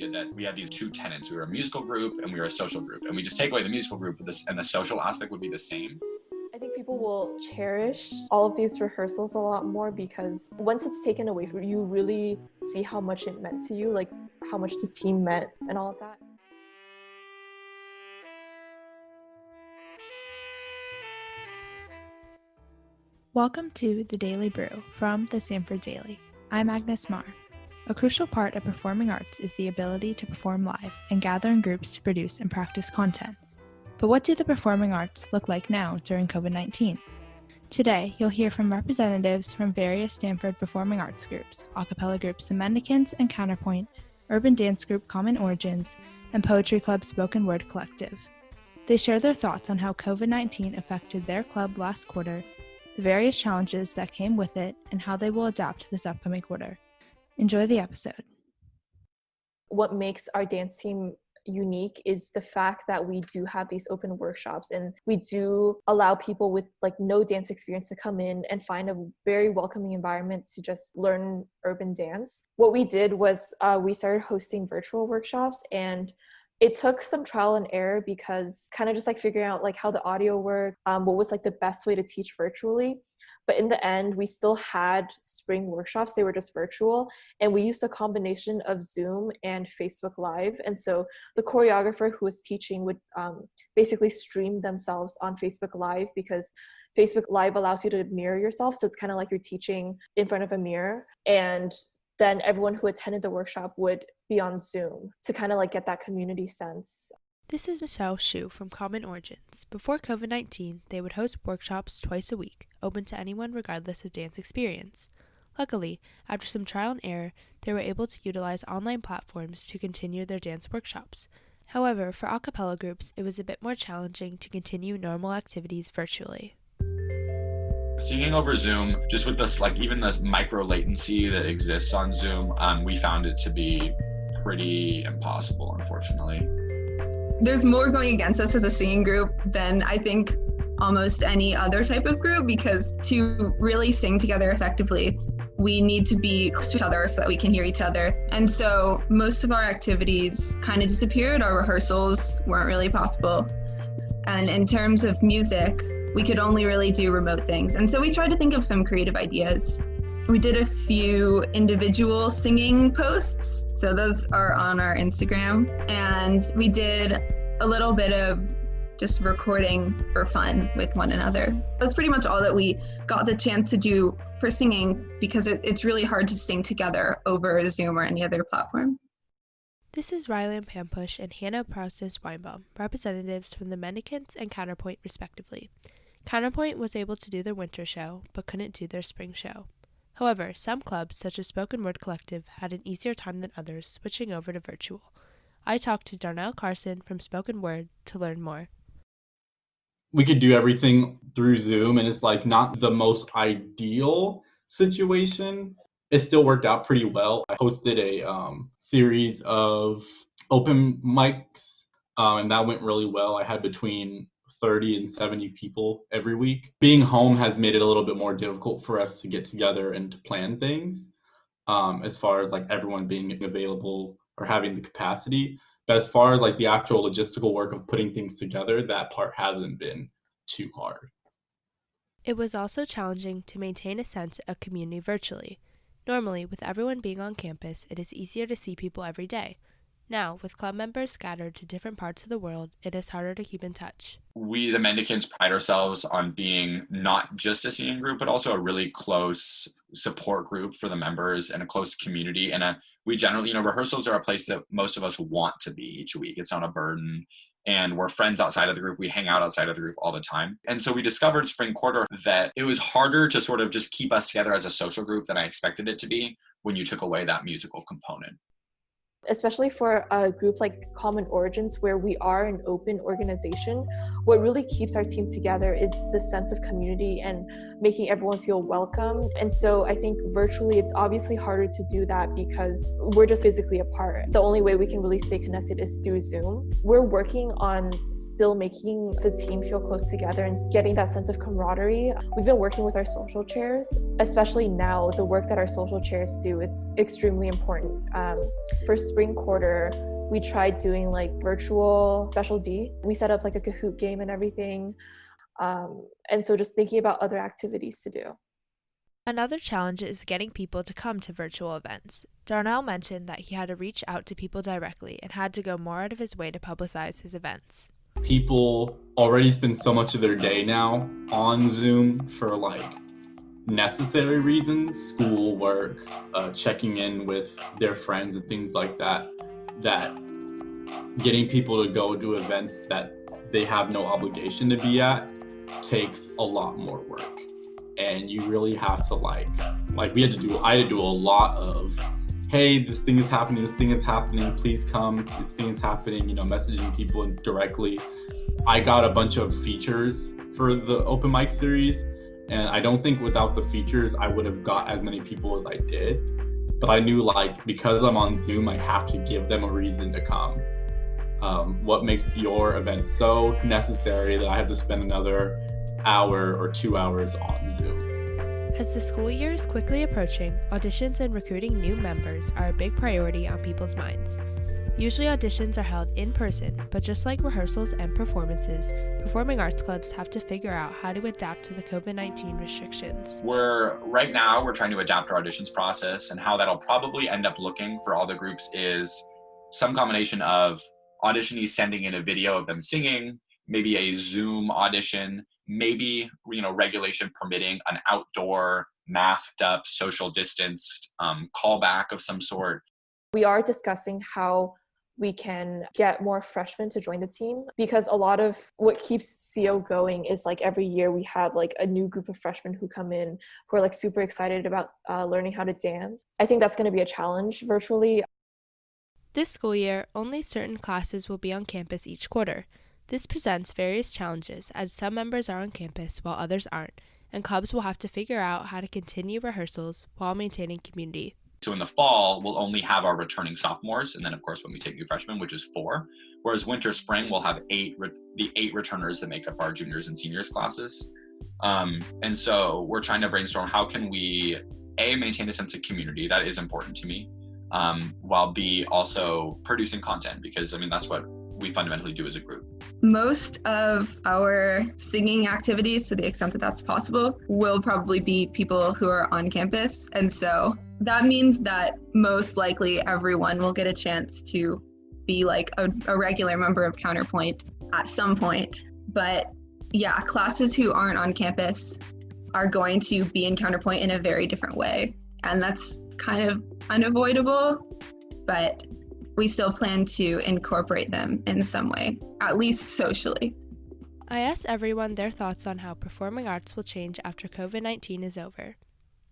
did that. We had these two tenets. We were a musical group and we were a social group. And we just take away the musical group, and the social aspect would be the same. I think people will cherish all of these rehearsals a lot more because once it's taken away from you, really see how much it meant to you, like how much the team meant and all of that. Welcome to The Daily Brew from the Stanford Daily. I'm Agnes. A crucial part of performing arts is the ability to perform live and gather in groups to produce and practice content. But what do the performing arts look like now during COVID-19? Today, you'll hear from representatives from various Stanford performing arts groups, a cappella groups the Mendicants and Counterpoint, urban dance group Common Origins, and poetry club Spoken Word Collective. They share their thoughts on how COVID-19 affected their club last quarter, the various challenges that came with it, and how they will adapt this upcoming quarter. Enjoy the episode. What makes our dance team unique is the fact that we do have these open workshops and we do allow people with no dance experience to come in and find a very welcoming environment to just learn urban dance. What we did was we started hosting virtual workshops, and it took some trial and error because kind of just figuring out how the audio worked, what was the best way to teach virtually. But in the end, we still had spring workshops. They were just virtual. And we used a combination of Zoom and Facebook Live. And so the choreographer who was teaching would basically stream themselves on Facebook Live because Facebook Live allows you to mirror yourself. So it's kind of like you're teaching in front of a mirror. And then everyone who attended the workshop would be on Zoom to kind of get that community sense. This is Michelle Shu from Common Origins. Before COVID-19, they would host workshops twice a week, open to anyone regardless of dance experience. Luckily, after some trial and error, they were able to utilize online platforms to continue their dance workshops. However, for a cappella groups, it was a bit more challenging to continue normal activities virtually. Singing over Zoom, just with this, even this micro latency that exists on Zoom, we found it to be pretty impossible, unfortunately. There's more going against us as a singing group than I think almost any other type of group, because to really sing together effectively, we need to be close to each other so that we can hear each other. And so most of our activities kind of disappeared. Our rehearsals weren't really possible. And in terms of music, we could only really do remote things. And so we tried to think of some creative ideas. We did a few individual singing posts. So those are on our Instagram. And we did a little bit of just recording for fun with one another. That's pretty much all that we got the chance to do for singing, because it's really hard to sing together over Zoom or any other platform. This is Rylan Pampush and Hannah Proustis-Weinbaum, representatives from the Mendicants and Counterpoint respectively. Counterpoint was able to do their winter show, but couldn't do their spring show. However, some clubs, such as Spoken Word Collective, had an easier time than others switching over to virtual. I talked to Darnell Carson from Spoken Word to learn more. We could do everything through Zoom, and it's not the most ideal situation. It still worked out pretty well. I hosted a series of open mics, and that went really well. I had between 30 and 70 people every week. Being home has made it a little bit more difficult for us to get together and to plan things, as far as everyone being available or having the capacity. But as far as the actual logistical work of putting things together, that part hasn't been too hard. It was also challenging to maintain a sense of community virtually. Normally, with everyone being on campus, it is easier to see people every day. Now, with club members scattered to different parts of the world, it is harder to keep in touch. We, the Mendicants, pride ourselves on being not just a singing group, but also a really close support group for the members and a close community. And we generally, rehearsals are a place that most of us want to be each week. It's not a burden. And we're friends outside of the group. We hang out outside of the group all the time. And so we discovered spring quarter that it was harder to sort of just keep us together as a social group than I expected it to be when you took away that musical component. Especially for a group like Common Origins, where we are an open organization, what really keeps our team together is the sense of community and making everyone feel welcome. And so I think virtually it's obviously harder to do that because we're just physically apart. The only way we can really stay connected is through Zoom. We're working on still making the team feel close together and getting that sense of camaraderie. We've been working with our social chairs, especially now, the work that our social chairs do, it's extremely important. For spring quarter, we tried doing like virtual Special D. We set up like a Kahoot game and everything. And so just thinking about other activities to do. Another challenge is getting people to come to virtual events. Darnell mentioned that he had to reach out to people directly and had to go more out of his way to publicize his events. People already spend so much of their day now on Zoom for like necessary reasons, school, work, checking in with their friends and things like that, that getting people to go to events that they have no obligation to be at takes a lot more work. And you really have to I had to do a lot of, hey, this thing is happening, please come, this thing is happening, messaging people directly. I got a bunch of features for the open mic series, and I don't think without the features I would have got as many people as I did. But I knew because I'm on Zoom, I have to give them a reason to come. What makes your event so necessary that I have to spend another hour or 2 hours on Zoom? As the school year is quickly approaching, auditions and recruiting new members are a big priority on people's minds. Usually auditions are held in person, but just like rehearsals and performances, performing arts clubs have to figure out how to adapt to the COVID-19 restrictions. Right now we're trying to adapt our auditions process, and how that'll probably end up looking for all the groups is some combination of auditionees sending in a video of them singing, maybe a Zoom audition, maybe, regulation permitting an outdoor, masked up, social distanced callback of some sort. We are discussing how we can get more freshmen to join the team, because a lot of what keeps CO going is every year we have a new group of freshmen who come in who are super excited about learning how to dance. I think that's going to be a challenge virtually. This school year, only certain classes will be on campus each quarter. This presents various challenges as some members are on campus while others aren't, and clubs will have to figure out how to continue rehearsals while maintaining community. So in the fall, we'll only have our returning sophomores, and then of course when we take new freshmen, which is 4. Whereas winter, spring, we'll have the 8 returners that make up our juniors and seniors classes. And so we're trying to brainstorm how can we maintain a sense of community, that is important to me, while B, also producing content, because that's what we fundamentally do as a group. Most of our singing activities, to the extent that that's possible, will probably be people who are on campus. And so that means that most likely everyone will get a chance to be a regular member of Counterpoint at some point. But yeah, classes who aren't on campus are going to be in Counterpoint in a very different way. And that's kind of unavoidable, but we still plan to incorporate them in some way, at least socially. I asked everyone their thoughts on how performing arts will change after COVID-19 is over.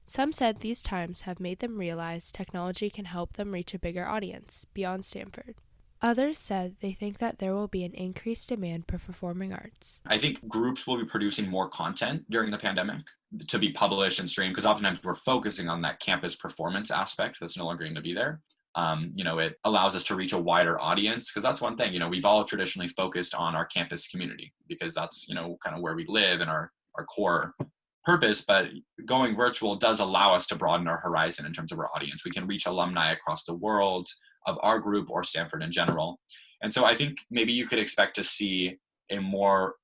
Some said these times have made them realize technology can help them reach a bigger audience beyond Stanford. Others said they think that there will be an increased demand for performing arts. I think groups will be producing more content during the pandemic to be published and streamed, because oftentimes we're focusing on that campus performance aspect that's no longer going to be there. It allows us to reach a wider audience, because that's one thing, we've all traditionally focused on our campus community because that's, kind of where we live and our core purpose. But going virtual does allow us to broaden our horizon in terms of our audience. We can reach alumni across the world of our group or Stanford in general. And so I think maybe you could expect to see a more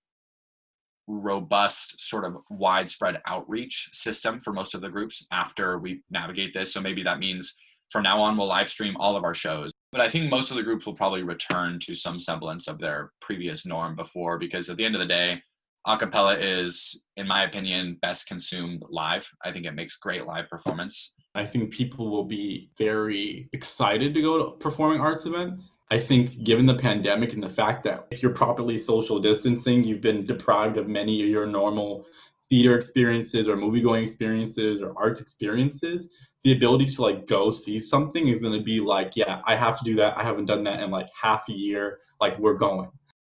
robust sort of widespread outreach system for most of the groups after we navigate this. So maybe that means from now on, we'll live stream all of our shows. But I think most of the groups will probably return to some semblance of their previous norm before, because at the end of the day, a cappella is, in my opinion, best consumed live. I think it makes great live performance. I think people will be very excited to go to performing arts events. I think given the pandemic and the fact that if you're properly social distancing, you've been deprived of many of your normal theater experiences or movie-going experiences or arts experiences, the ability to go see something is going to be yeah, I have to do that. I haven't done that in half a year. We're going.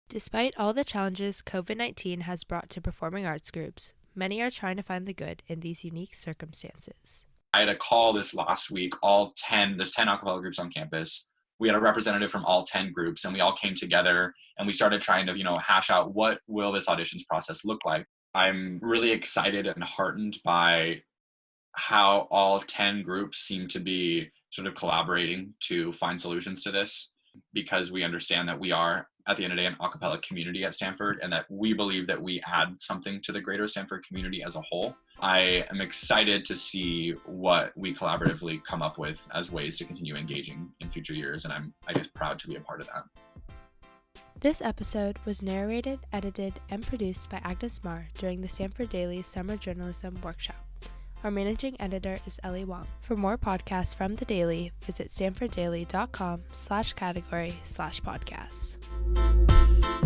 Despite all the challenges COVID-19 has brought to performing arts groups, many are trying to find the good in these unique circumstances. I had a call this last week, there's 10 a cappella groups on campus. We had a representative from all 10 groups, and we all came together and we started trying to, hash out what will this auditions process look like. I'm really excited and heartened by how all 10 groups seem to be sort of collaborating to find solutions to this, because we understand that we are, at the end of the day, an a cappella community at Stanford, and that we believe that we add something to the greater Stanford community as a whole. I am excited to see what we collaboratively come up with as ways to continue engaging in future years, and I'm, I guess, proud to be a part of that. This episode was narrated, edited, and produced by Agnes during the Stanford Daily Summer Journalism Workshop. Our managing editor is Ellie Wong. For more podcasts from the Daily, visit stanforddaily.com/category/podcasts.